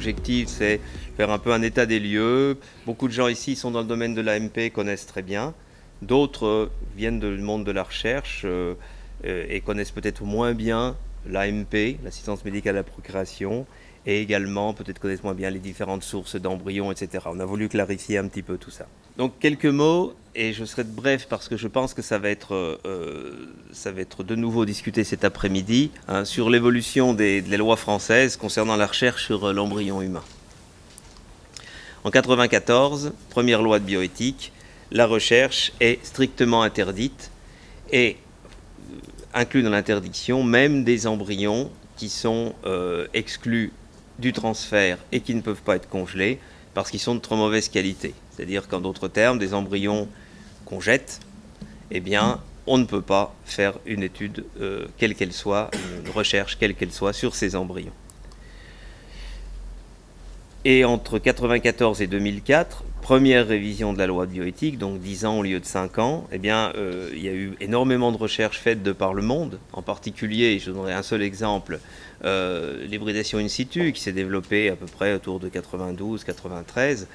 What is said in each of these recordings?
l'objectif, c'est faire un peu un état des lieux. Beaucoup de gens ici sont dans le domaine de l'AMP, connaissent très bien. D'autres viennent du monde de la recherche et connaissent peut-être moins bien l'AMP, l'assistance médicale à la procréation, et également peut-être connaissent moins bien les différentes sources d'embryons, etc. On a voulu clarifier un petit peu tout ça. Donc quelques mots, et je serai bref parce que je pense que ça va être de nouveau discuté cet après-midi, hein, sur l'évolution des lois françaises concernant la recherche sur l'embryon humain. En 1994, première loi de bioéthique, la recherche est strictement interdite et inclus dans l'interdiction même des embryons qui sont exclus du transfert et qui ne peuvent pas être congelés parce qu'ils sont de trop mauvaise qualité. C'est-à-dire qu'en d'autres termes, des embryons qu'on jette, eh bien, on ne peut pas faire une étude quelle qu'elle soit, une recherche quelle qu'elle soit sur ces embryons. Et entre 1994 et 2004, première révision de la loi de bioéthique, donc 10 ans au lieu de 5 ans, eh bien, il y a eu énormément de recherches faites de par le monde. En particulier, je donnerai un seul exemple, l'hybridation in situ, qui s'est développée à peu près autour de 92-93.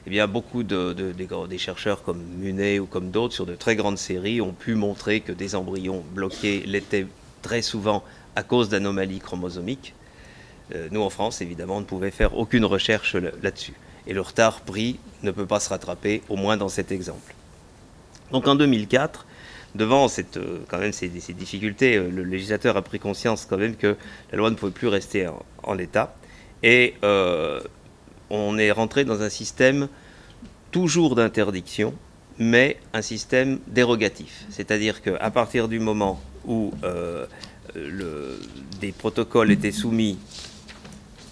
Eh bien, beaucoup des chercheurs comme Munet ou comme d'autres, sur de très grandes séries, ont pu montrer que des embryons bloqués l'étaient très souvent à cause d'anomalies chromosomiques. Nous, en France, évidemment, on ne pouvait faire aucune recherche là-dessus. Et le retard pris ne peut pas se rattraper, au moins dans cet exemple. Donc en 2004, devant quand même ces difficultés, le législateur a pris conscience quand même que la loi ne pouvait plus rester en l'état. Et on est rentré dans un système toujours d'interdiction, mais un système dérogatif. C'est-à-dire qu'à partir du moment où des protocoles étaient soumis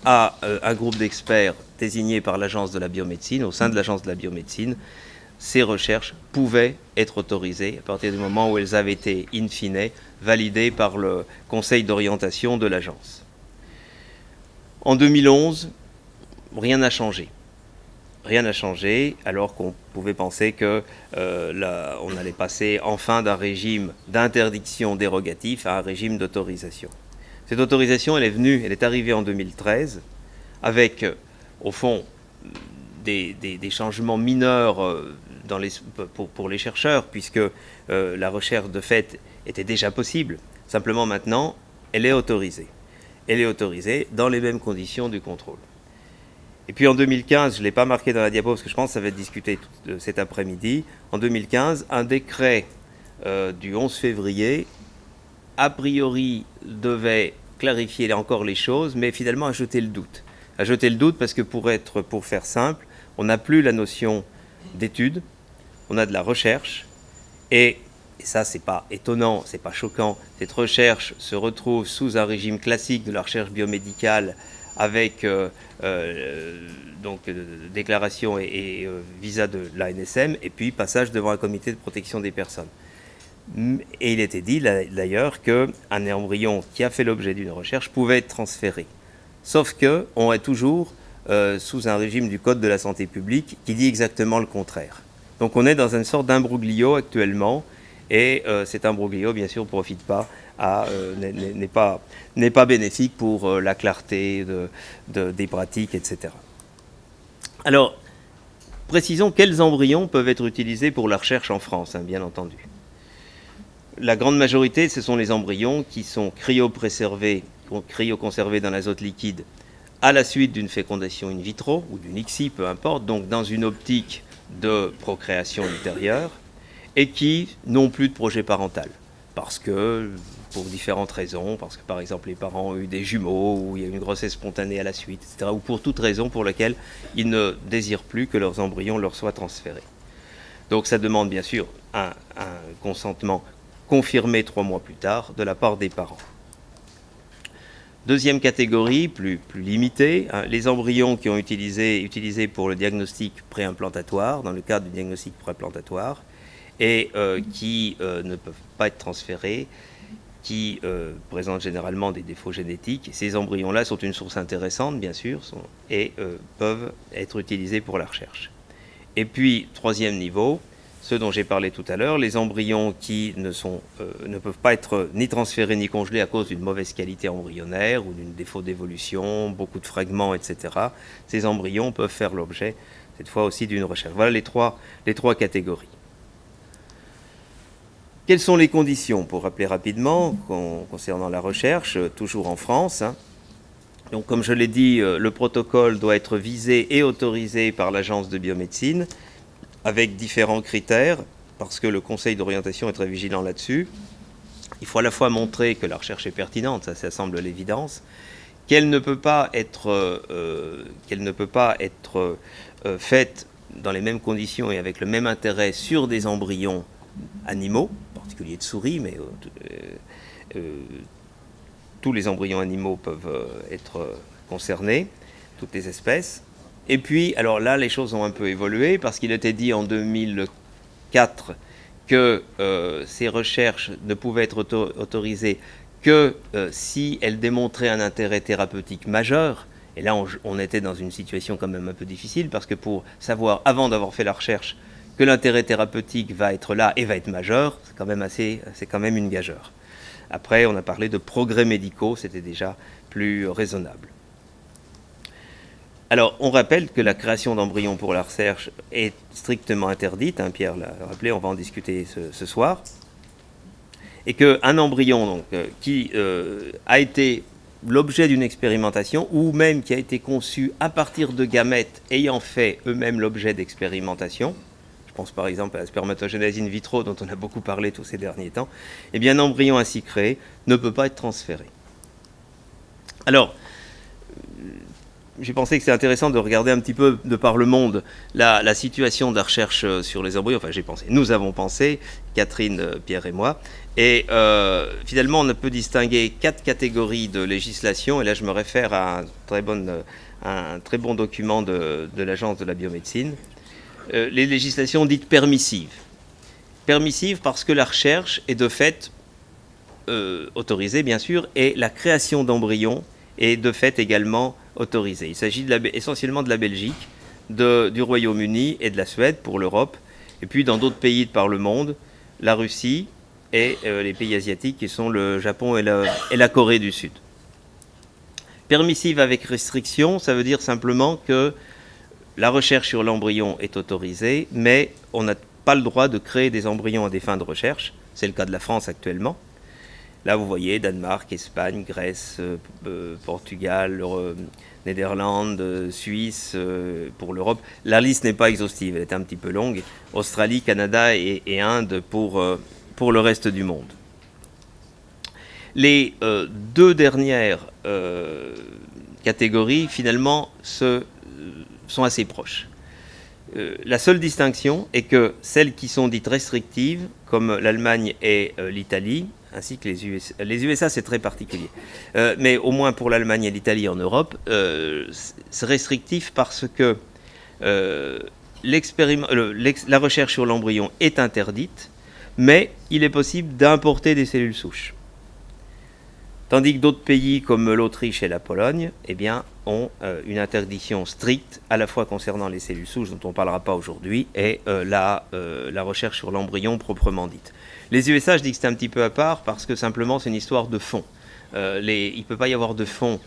à un groupe d'experts désigné par l'Agence de la biomédecine, au sein de l'Agence de la biomédecine, ces recherches pouvaient être autorisées à partir du moment où elles avaient été, in fine, validées par le conseil d'orientation de l'Agence. En 2011, rien n'a changé. Rien n'a changé, alors qu'on pouvait penser qu'on allait passer enfin d'un régime d'interdiction dérogatif à un régime d'autorisation. Cette autorisation, elle est arrivée en 2013, avec, au fond, des changements mineurs pour les chercheurs, puisque la recherche, de fait, était déjà possible. Simplement, maintenant, elle est autorisée. Elle est autorisée dans les mêmes conditions du contrôle. Et puis en 2015, je ne l'ai pas marqué dans la diapo, parce que je pense que ça va être discuté cet après-midi, en 2015, un décret du 11 février a priori devait clarifier encore les choses, mais finalement ajouter le doute. Ajouter le doute parce que pour faire simple, on n'a plus la notion d'étude, on a de la recherche, et ça c'est pas étonnant, c'est pas choquant, cette recherche se retrouve sous un régime classique de la recherche biomédicale avec déclaration et visa de l'ANSM, et puis passage devant un comité de protection des personnes. Et il était dit d'ailleurs qu'un embryon qui a fait l'objet d'une recherche pouvait être transféré. Sauf qu'on est toujours sous un régime du Code de la santé publique qui dit exactement le contraire. Donc on est dans une sorte d'imbroglio actuellement, et cet imbroglio, bien sûr, ne profite pas, n'est pas bénéfique pour la clarté des pratiques, etc. Alors, précisons quels embryons peuvent être utilisés pour la recherche en France, hein, bien entendu. La grande majorité, ce sont les embryons qui sont cryoconservés dans l'azote liquide à la suite d'une fécondation in vitro ou d'une ICSI, peu importe, donc dans une optique de procréation ultérieure, et qui n'ont plus de projet parental. Parce que, pour différentes raisons, parce que par exemple les parents ont eu des jumeaux, ou il y a eu une grossesse spontanée à la suite, etc., ou pour toute raison pour laquelle ils ne désirent plus que leurs embryons leur soient transférés. Donc ça demande bien sûr un consentement confirmé 3 mois plus tard de la part des parents. Deuxième catégorie, plus limitée, hein, les embryons qui ont utilisés pour le diagnostic préimplantatoire, dans le cadre du diagnostic préimplantatoire, et qui ne peuvent pas être transférés, qui présentent généralement des défauts génétiques. Ces embryons-là sont une source intéressante, bien sûr, et peuvent être utilisés pour la recherche. Et puis, troisième niveau, ceux dont j'ai parlé tout à l'heure, les embryons qui ne peuvent pas être ni transférés ni congelés à cause d'une mauvaise qualité embryonnaire ou d'un défaut d'évolution, beaucoup de fragments, etc. Ces embryons peuvent faire l'objet, cette fois aussi, d'une recherche. Voilà les trois catégories. Quelles sont les conditions, pour rappeler rapidement, concernant la recherche, toujours en France, hein. Donc, comme je l'ai dit, le protocole doit être visé et autorisé par l'Agence de biomédecine, avec différents critères, parce que le Conseil d'orientation est très vigilant là-dessus. Il faut à la fois montrer que la recherche est pertinente, ça semble l'évidence, qu'elle ne peut pas être faite dans les mêmes conditions et avec le même intérêt sur des embryons animaux, en particulier de souris, mais tous les embryons animaux peuvent être concernés, toutes les espèces. Et puis, alors là, les choses ont un peu évolué, parce qu'il était dit en 2004 que ces recherches ne pouvaient être autorisées que si elles démontraient un intérêt thérapeutique majeur. Et là, on était dans une situation quand même un peu difficile, parce que pour savoir, avant d'avoir fait la recherche, que l'intérêt thérapeutique va être là et va être majeur, c'est quand même une gageure. Après, on a parlé de progrès médicaux, c'était déjà plus raisonnable. Alors, on rappelle que la création d'embryons pour la recherche est strictement interdite, hein, Pierre l'a rappelé, on va en discuter ce soir, et qu'un embryon donc, qui a été l'objet d'une expérimentation, ou même qui a été conçu à partir de gamètes ayant fait eux-mêmes l'objet d'expérimentation, je pense par exemple à la spermatogénèse in vitro dont on a beaucoup parlé tous ces derniers temps, eh bien un embryon ainsi créé ne peut pas être transféré. Alors, j'ai pensé que c'était intéressant de regarder un petit peu de par le monde la situation de la recherche sur les embryons. Enfin, j'ai pensé, nous avons pensé, Catherine, Pierre et moi. Et finalement, on peut distinguer 4 catégories de législation. Et là, je me réfère à un très bon document de l'Agence de la biomédecine. Les législations dites permissives. Permissives parce que la recherche est de fait autorisée, bien sûr, et la création d'embryons est de fait également autorisée. Il s'agit essentiellement de la Belgique, du Royaume-Uni et de la Suède pour l'Europe, et puis dans d'autres pays de par le monde, la Russie et les pays asiatiques qui sont le Japon et la Corée du Sud. Permissive avec restriction, ça veut dire simplement que la recherche sur l'embryon est autorisée, mais on n'a pas le droit de créer des embryons à des fins de recherche. C'est le cas de la France actuellement. Là, vous voyez, Danemark, Espagne, Grèce, Portugal, Néderlande, Suisse, pour l'Europe. La liste n'est pas exhaustive, elle est un petit peu longue. Australie, Canada et Inde pour le reste du monde. Les 2 dernières catégories, finalement, sont assez proches. La seule distinction est que celles qui sont dites restrictives, comme l'Allemagne et l'Italie, ainsi que les USA. Les USA, c'est très particulier. Mais au moins pour l'Allemagne et l'Italie en Europe, c'est restrictif parce que la recherche sur l'embryon est interdite, mais il est possible d'importer des cellules souches. Tandis que d'autres pays comme l'Autriche et la Pologne eh bien, ont une interdiction stricte, à la fois concernant les cellules souches, dont on ne parlera pas aujourd'hui, et la recherche sur l'embryon proprement dite. Les USA, je dis que c'est un petit peu à part, parce que simplement c'est une histoire de fonds. Il ne peut pas y avoir de fonds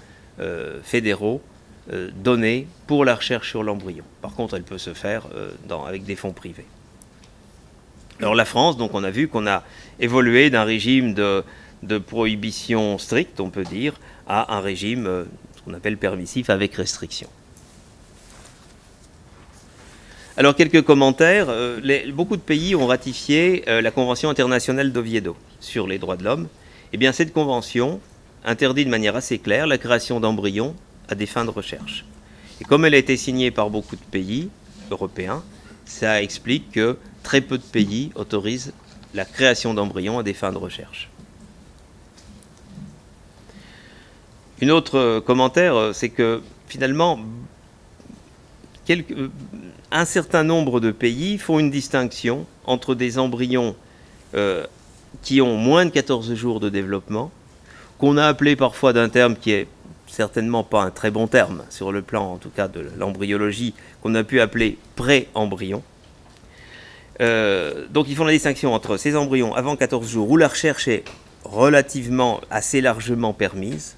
fédéraux donnés pour la recherche sur l'embryon. Par contre, elle peut se faire avec des fonds privés. Alors la France, donc on a vu qu'on a évolué d'un régime de prohibition stricte, on peut dire, à un régime, ce qu'on appelle permissif, avec restriction. Alors, quelques commentaires. Beaucoup de pays ont ratifié la Convention internationale d'Oviedo sur les droits de l'homme. Eh bien, cette convention interdit de manière assez claire la création d'embryons à des fins de recherche. Et comme elle a été signée par beaucoup de pays européens, ça explique que très peu de pays autorisent la création d'embryons à des fins de recherche. Un autre commentaire, c'est que finalement, un certain nombre de pays font une distinction entre des embryons qui ont moins de 14 jours de développement, qu'on a appelé parfois d'un terme qui est certainement pas un très bon terme, sur le plan en tout cas de l'embryologie, qu'on a pu appeler pré-embryon, Donc ils font la distinction entre ces embryons avant 14 jours où la recherche est relativement assez largement permise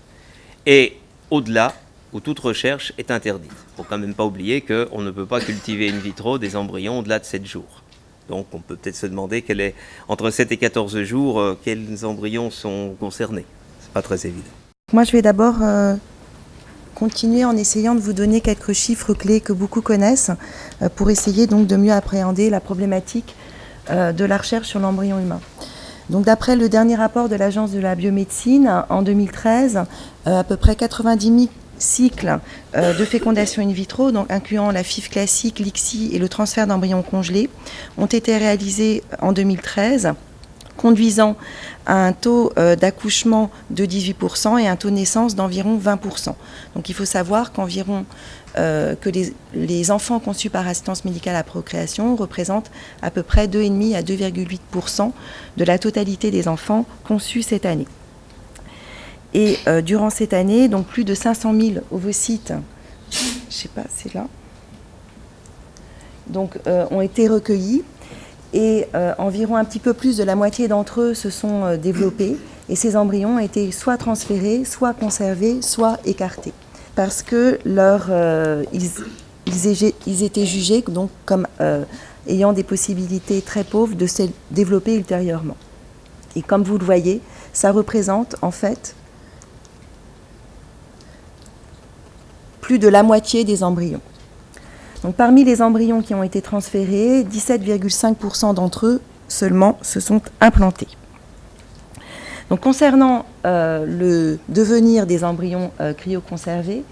et au-delà où toute recherche est interdite. Il ne faut quand même pas oublier qu'on ne peut pas cultiver in vitro des embryons au-delà de 7 jours. Donc on peut peut-être se demander entre 7 et 14 jours, quels embryons sont concernés. Ce n'est pas très évident. Moi je vais d'abord continuer en essayant de vous donner quelques chiffres clés que beaucoup connaissent pour essayer donc de mieux appréhender la problématique de la recherche sur l'embryon humain. Donc d'après le dernier rapport de l'Agence de la biomédecine, en 2013, à peu près 90 000 cycles de fécondation in vitro, donc incluant la FIV classique, l'ICSI et le transfert d'embryons congelés, ont été réalisés en 2013, conduisant à un taux d'accouchement de 18% et un taux de naissance d'environ 20%. Donc il faut savoir qu'environ que les enfants conçus par assistance médicale à procréation représentent à peu près 2,5 à 2,8% de la totalité des enfants conçus cette année. Et durant cette année, donc plus de 500 000 ovocytes, je ne sais pas, c'est là, donc, ont été recueillis. Et environ un petit peu plus de la moitié d'entre eux se sont développés et ces embryons ont été soit transférés, soit conservés, soit écartés parce que ils étaient jugés donc, comme ayant des possibilités très pauvres de se développer ultérieurement. Et comme vous le voyez, ça représente en fait plus de la moitié des embryons. Donc, parmi les embryons qui ont été transférés, 17,5% d'entre eux seulement se sont implantés. Donc, concernant le devenir des embryons cryoconservés,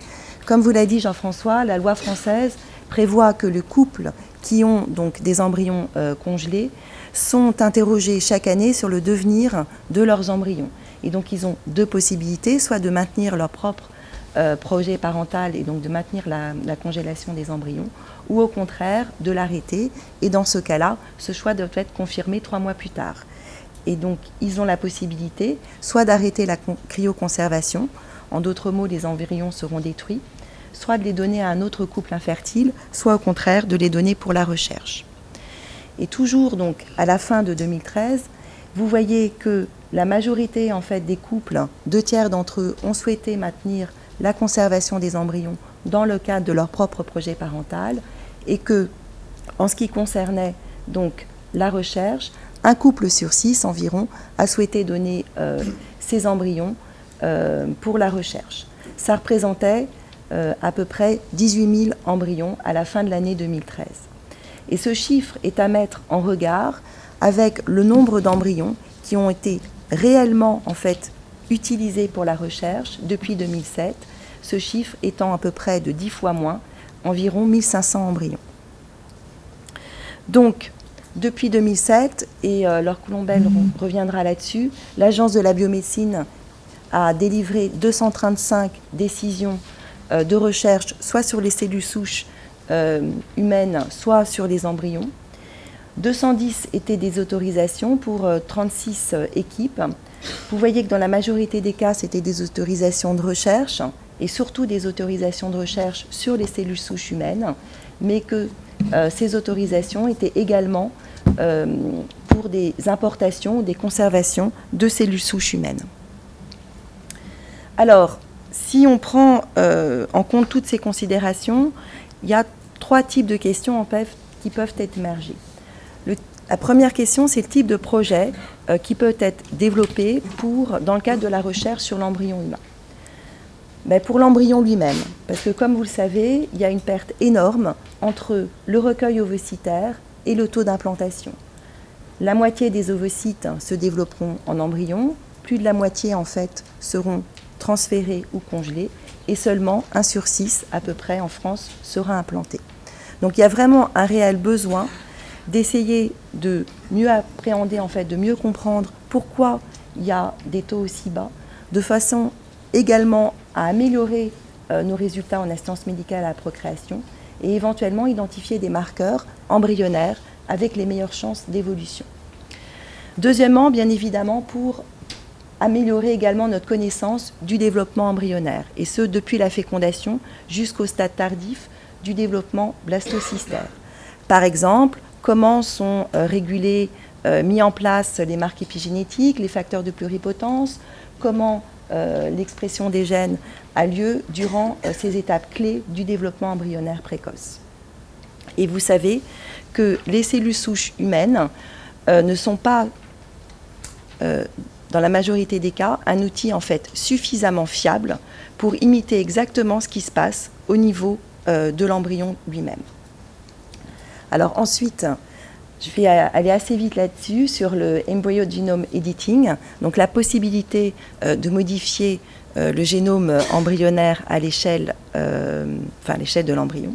comme vous l'a dit Jean-François, la loi française prévoit que les couples qui ont donc des embryons congelés sont interrogés chaque année sur le devenir de leurs embryons. Et donc, ils ont deux possibilités, soit de maintenir leur propre projet parental et donc de maintenir la congélation des embryons ou au contraire de l'arrêter et dans ce cas-là, ce choix doit être confirmé 3 mois plus tard. Et donc ils ont la possibilité soit d'arrêter la cryoconservation, en d'autres mots les embryons seront détruits, soit de les donner à un autre couple infertile, soit au contraire de les donner pour la recherche. Et toujours donc à la fin de 2013, vous voyez que la majorité en fait des couples, 2/3 d'entre eux ont souhaité maintenir la conservation des embryons dans le cadre de leur propre projet parental et que, en ce qui concernait donc la recherche, un couple sur 6 environ a souhaité donner ses embryons pour la recherche. Ça représentait à peu près 18 000 embryons à la fin de l'année 2013. Et ce chiffre est à mettre en regard avec le nombre d'embryons qui ont été réellement en fait utilisés pour la recherche depuis 2007, ce chiffre étant à peu près de 10 fois moins, environ 1500 embryons. Donc, depuis 2007, et Laure Colombel reviendra là-dessus, l'Agence de la biomédecine a délivré 235 décisions de recherche, soit sur les cellules souches humaines, soit sur les embryons. 210 étaient des autorisations pour 36 équipes. Vous voyez que dans la majorité des cas, c'était des autorisations de recherche, et surtout des autorisations de recherche sur les cellules souches humaines, mais que ces autorisations étaient également pour des importations ou des conservations de cellules souches humaines. Alors, si on prend en compte toutes ces considérations, il y a 3 types de questions qui peuvent être émergées. La première question, c'est le type de projet qui peut être développé dans le cadre de la recherche sur l'embryon humain. Ben pour l'embryon lui-même, parce que comme vous le savez, il y a une perte énorme entre le recueil ovocytaire et le taux d'implantation. La moitié des ovocytes se développeront en embryon, plus de la moitié en fait seront transférés ou congelés, et seulement 1 sur 6 à peu près en France sera implanté. Donc il y a vraiment un réel besoin d'essayer de mieux appréhender, en fait, de mieux comprendre pourquoi il y a des taux aussi bas, de façon également à améliorer nos résultats en assistance médicale à la procréation et éventuellement identifier des marqueurs embryonnaires avec les meilleures chances d'évolution. Deuxièmement, bien évidemment, pour améliorer également notre connaissance du développement embryonnaire, et ce depuis la fécondation jusqu'au stade tardif du développement blastocystaire. Par exemple, comment sont régulés, mis en place les marques épigénétiques, les facteurs de pluripotence, comment l'expression des gènes a lieu durant ces étapes clés du développement embryonnaire précoce. Et vous savez que les cellules souches humaines ne sont pas, dans la majorité des cas, un outil en fait suffisamment fiable pour imiter exactement ce qui se passe au niveau de l'embryon lui-même. Alors ensuite, je vais aller assez vite là-dessus sur le embryo genome editing, donc la possibilité de modifier le génome embryonnaire à l'échelle, à l'échelle de l'embryon.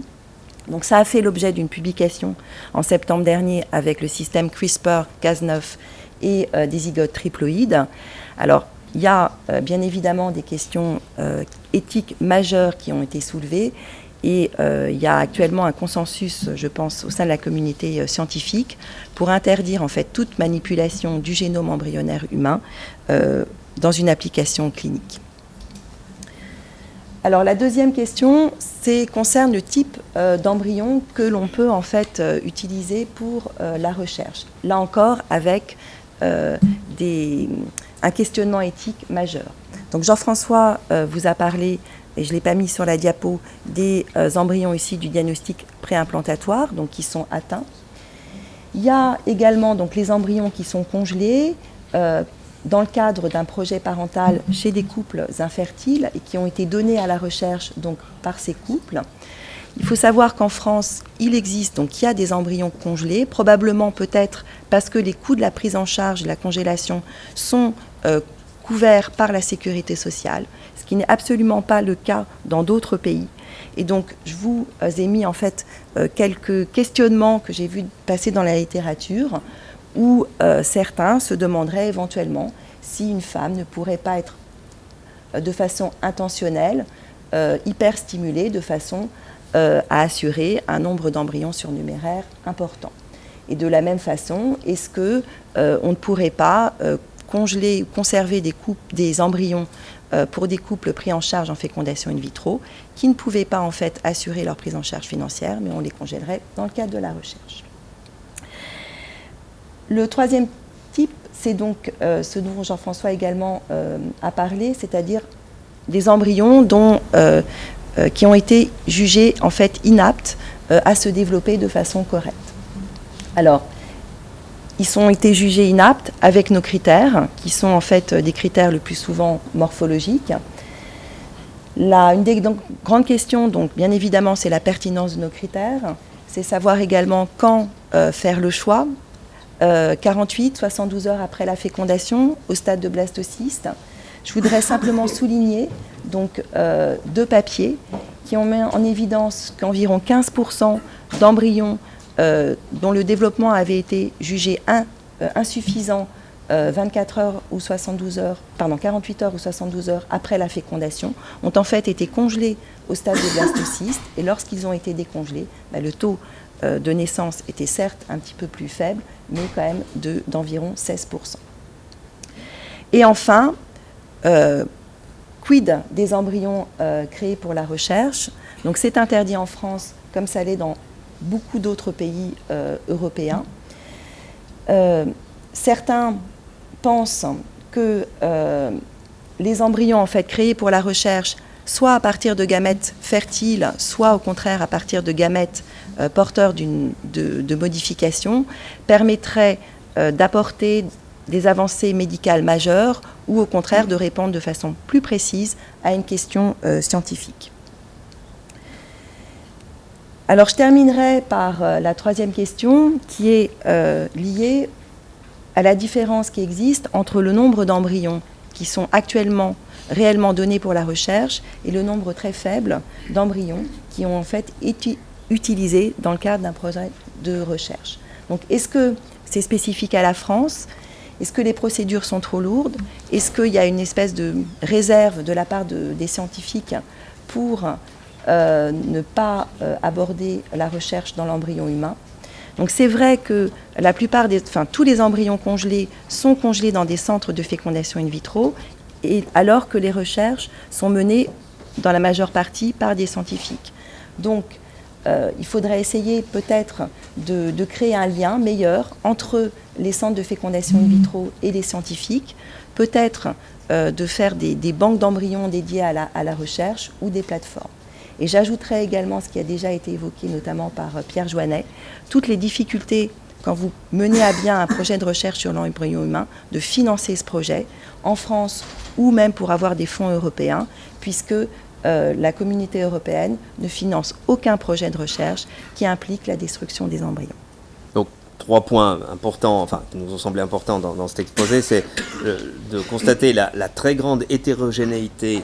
Donc ça a fait l'objet d'une publication en septembre dernier avec le système CRISPR-Cas9 et des zygotes triploïdes. Alors il y a bien évidemment des questions éthiques majeures qui ont été soulevées. Et il y a actuellement un consensus, je pense, au sein de la communauté scientifique pour interdire en fait toute manipulation du génome embryonnaire humain dans une application clinique. Alors la deuxième question concerne le type d'embryon que l'on peut en fait utiliser pour la recherche. Là encore avec un questionnement éthique majeur. Donc Jean-François vous a parlé, et je ne l'ai pas mis sur la diapo, des embryons issus du diagnostic préimplantatoire, donc qui sont atteints. Il y a également donc, les embryons qui sont congelés dans le cadre d'un projet parental chez des couples infertiles et qui ont été donnés à la recherche donc, par ces couples. Il faut savoir qu'en France, il existe, donc il y a des embryons congelés, probablement peut-être parce que les coûts de la prise en charge de la congélation sont couverts par la sécurité sociale, ce qui n'est absolument pas le cas dans d'autres pays. Et donc, je vous ai mis en fait quelques questionnements que j'ai vus passer dans la littérature où certains se demanderaient éventuellement si une femme ne pourrait pas être de façon intentionnelle hyper stimulée de façon à assurer un nombre d'embryons surnuméraires important. Et de la même façon, est-ce que on ne pourrait pas congeler ou conserver des embryons pour des couples pris en charge en fécondation in vitro qui ne pouvaient pas en fait assurer leur prise en charge financière, mais on les congélerait dans le cadre de la recherche. Le troisième type, c'est donc ce dont Jean-François également a parlé, c'est-à-dire des embryons qui ont été jugés en fait inaptes à se développer de façon correcte. Alors, ils ont été jugés inaptes avec nos critères, qui sont en fait des critères le plus souvent morphologiques. Une des grandes questions, donc bien évidemment, c'est la pertinence de nos critères. C'est savoir également quand faire le choix. 48, 72 heures après la fécondation, au stade de blastocyste. Je voudrais simplement souligner donc, deux papiers qui ont mis en évidence qu'environ 15% d'embryons dont le développement avait été jugé insuffisant 48 heures ou 72 heures après la fécondation, ont en fait été congelés au stade de blastocyste. Et lorsqu'ils ont été décongelés, le taux de naissance était certes un petit peu plus faible, mais quand même d'environ 16%. Et enfin, quid des embryons créés pour la recherche? Donc c'est interdit en France, comme ça l'est dans beaucoup d'autres pays européens. Certains pensent que les embryons en fait créés pour la recherche, soit à partir de gamètes fertiles, soit au contraire à partir de gamètes porteurs de modifications, permettraient d'apporter des avancées médicales majeures ou au contraire de répondre de façon plus précise à une question scientifique. Alors je terminerai par la troisième question qui est liée à la différence qui existe entre le nombre d'embryons qui sont actuellement réellement donnés pour la recherche et le nombre très faible d'embryons qui ont en fait été utilisés dans le cadre d'un projet de recherche. Donc est-ce que c'est spécifique à la France ? Est-ce que les procédures sont trop lourdes ? Est-ce qu'il y a une espèce de réserve de la part des scientifiques pour ne pas aborder la recherche dans l'embryon humain ? Donc c'est vrai que la plupart tous les embryons congelés sont congelés dans des centres de fécondation in vitro, et alors que les recherches sont menées dans la majeure partie par des scientifiques. Donc il faudrait essayer peut-être de créer un lien meilleur entre les centres de fécondation in vitro et les scientifiques, peut-être de faire des banques d'embryons dédiées à la recherche ou des plateformes. Et j'ajouterais également ce qui a déjà été évoqué notamment par Pierre Joannet, toutes les difficultés quand vous menez à bien un projet de recherche sur l'embryon humain, de financer ce projet en France ou même pour avoir des fonds européens, puisque la communauté européenne ne finance aucun projet de recherche qui implique la destruction des embryons. Donc, 3 points importants, enfin, qui nous ont semblé importants dans cet exposé, c'est de constater la très grande hétérogénéité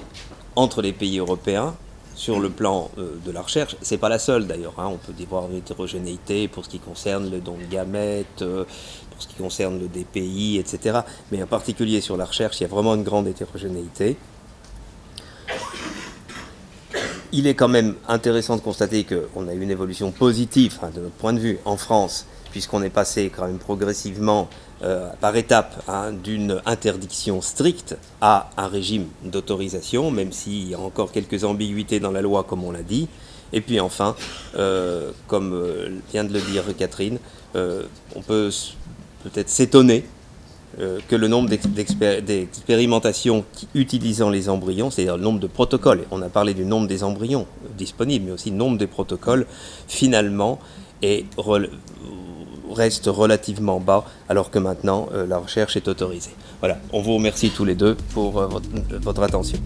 entre les pays européens sur le plan de la recherche. C'est pas la seule d'ailleurs, hein. On peut y voir une hétérogénéité pour ce qui concerne le don de gamètes, pour ce qui concerne le DPI, etc. Mais en particulier sur la recherche, il y a vraiment une grande hétérogénéité. Il est quand même intéressant de constater qu'on a eu une évolution positive, hein, de notre point de vue, en France, puisqu'on est passé quand même progressivement, par étapes, hein, d'une interdiction stricte à un régime d'autorisation, même s'il y a encore quelques ambiguïtés dans la loi, comme on l'a dit. Et puis enfin, comme vient de le dire Catherine, on peut peut-être s'étonner que le nombre d'expérimentations utilisant les embryons, c'est-à-dire le nombre de protocoles, on a parlé du nombre des embryons disponibles, mais aussi le nombre des protocoles, finalement, reste relativement bas, alors que maintenant, la recherche est autorisée. Voilà, on vous remercie tous les deux pour votre attention.